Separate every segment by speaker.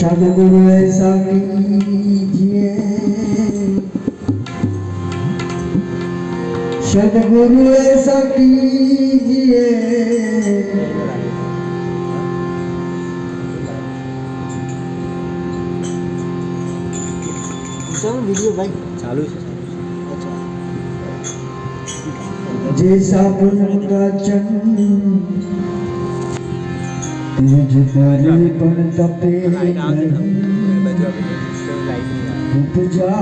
Speaker 1: सदगुरु ऐसा कीजिए, सदगुरु ऐसा कीजिए,
Speaker 2: वीडियो भाई चालू है।
Speaker 1: जैसा का चंद तेज करे पर तपे उपजा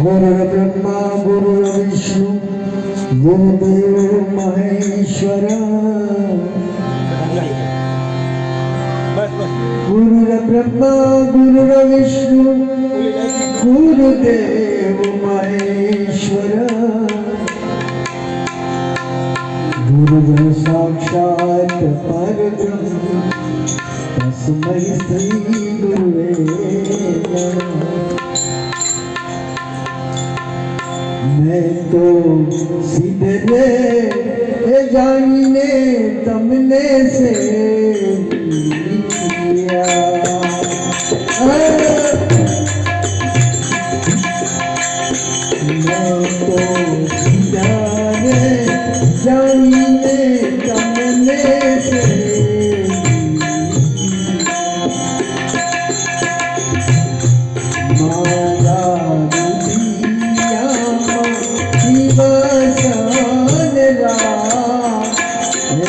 Speaker 1: गुरु ब्रह्मा गुरु विष्णु गुरुदेव महेश्वर गुरु ब्रह्मा गुरु विष्णु गुरुदेव महेश्वर गुरु साक्षात परब्रह्म तस्मै श्री गुरुवे नमः। मैं तो सीधे जाने तमने से किया, मैं तो जाने तमने से माया दुनिया जीवन रा जीवन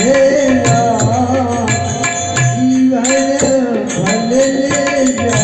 Speaker 1: भले जा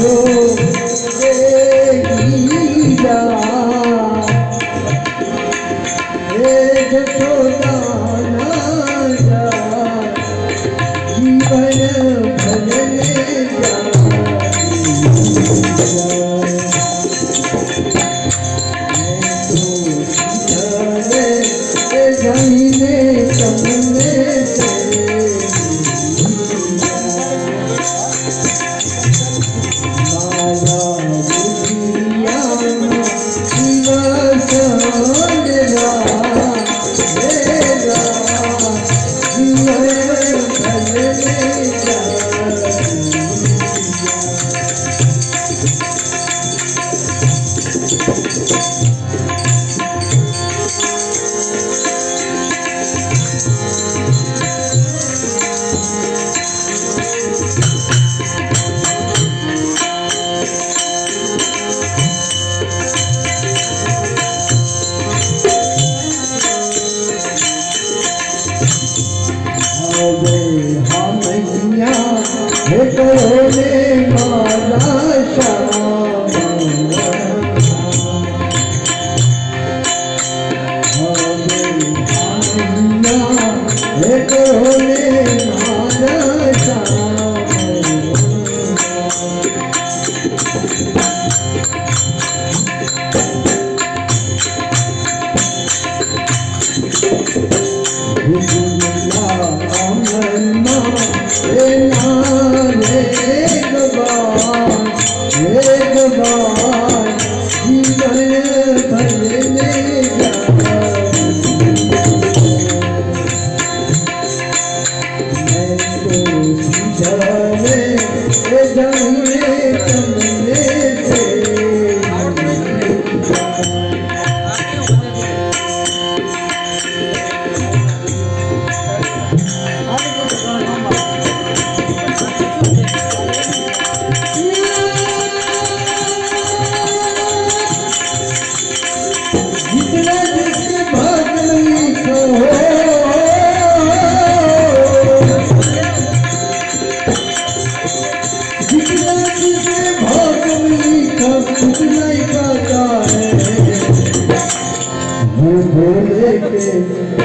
Speaker 1: रो देगी जा एक छोटा ना जा जीवन भरने जा जाने कमने से माया दुनिया दिवस मेरा मेरा जीवन भरने जा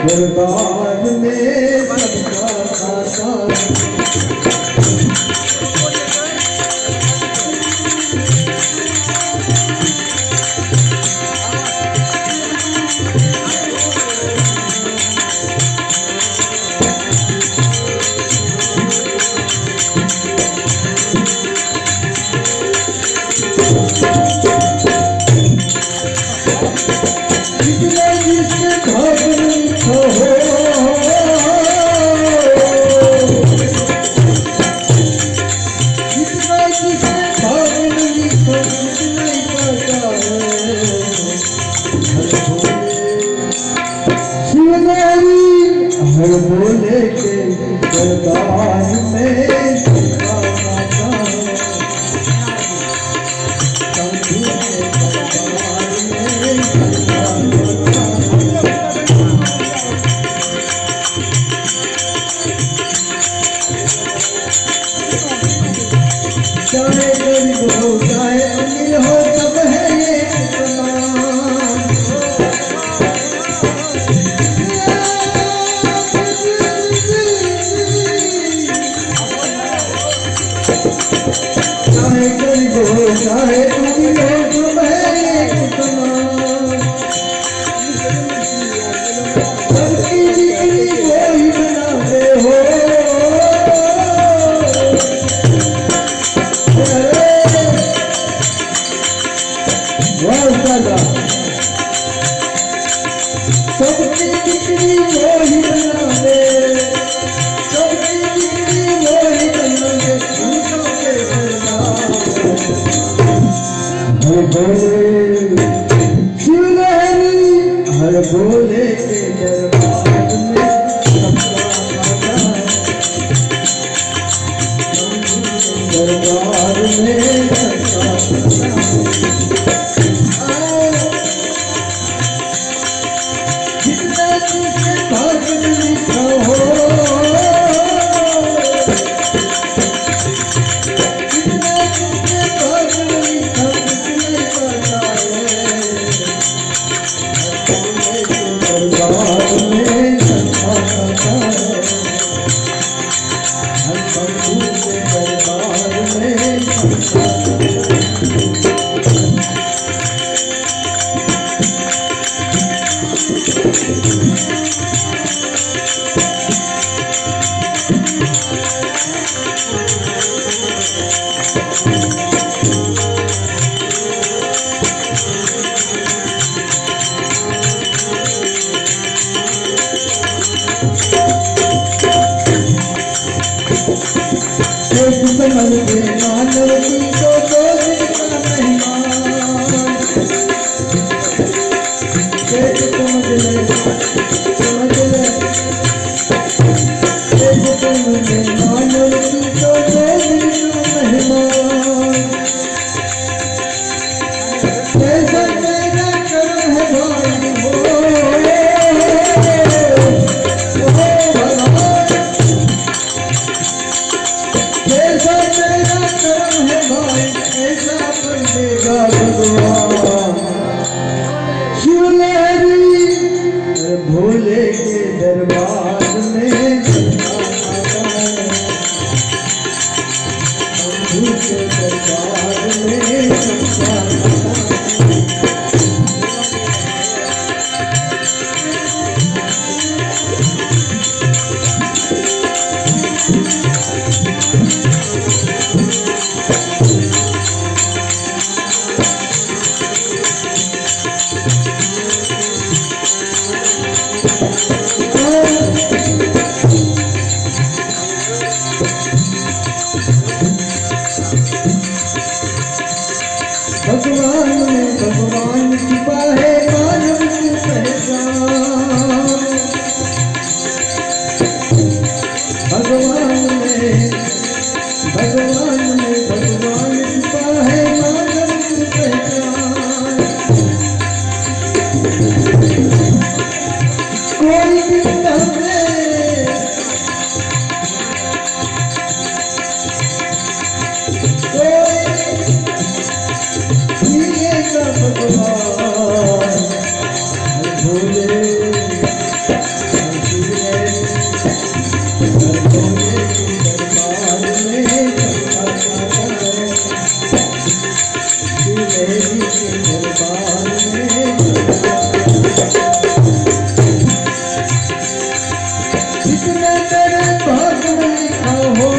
Speaker 1: दरबार में सबका खाता हर बोले के दरबार में सबका खाता शंभू के दरबार में सबका चाहे गरीब हो चाहे अमीर हो सब है एक समान चाहे गरीब हो चाहे अमीर हो सब है एक समान सबकी जिंदगी वही बनाते हो सबकी जिंदगी वही बनाते सबकी जिंदगी वही बनाते झूठों के हर बोले के दरबार में सबका खाता दरबार में सबका जितना तुझे भाग्य लिखा हो जितना तुझे कमल के मानव की तो समझ ले मानव की तो मेहमान कैसा मेरा कर्म है भाई हो जैसा तेरा कर्म है भाई ऐसा कर देगा भगवान शिवलहरी भोले के दरबार में शंभू के दरबार में भगवान में भगवान छिपा है मानव की पहचान भगवान में भगवान छिपा है मानव की पहचान कोई भी भगवान भोले जितने तेरे भाग में लिखा हो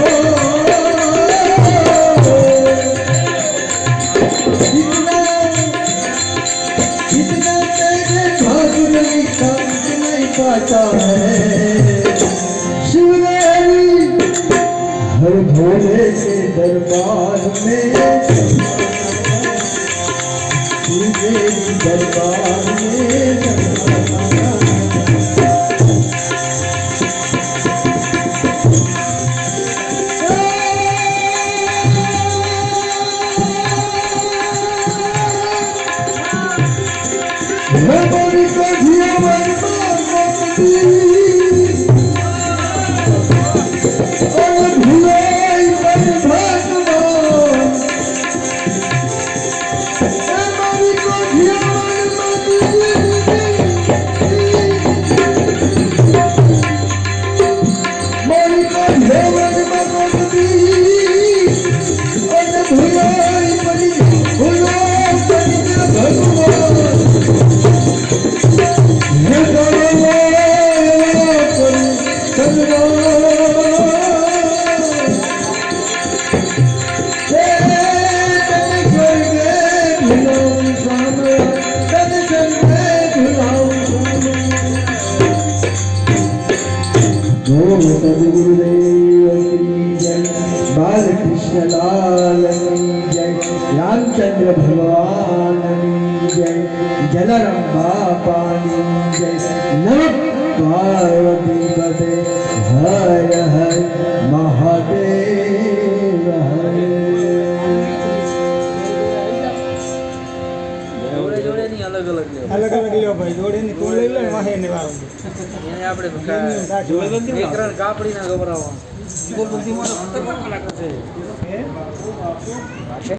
Speaker 1: पाता है शिवलहरी हर भोले के दरबार में शिवदेवी दरबार में नबी को जीवन बालकृष्ण लाल की जय रामचंद्र भगवान की जय जलरंबा पानी जय नमः पार्वती पते हर हर महादेव हर
Speaker 2: अलग अलग
Speaker 3: લ્યો ભાઈ જોડીને તું લઈ લે વાહે ને વાહ
Speaker 2: એને આપણે એકરણ કાપડીના ગભરાવા બોલ બુદ્ધિમાં ખતરનાક લાગે છે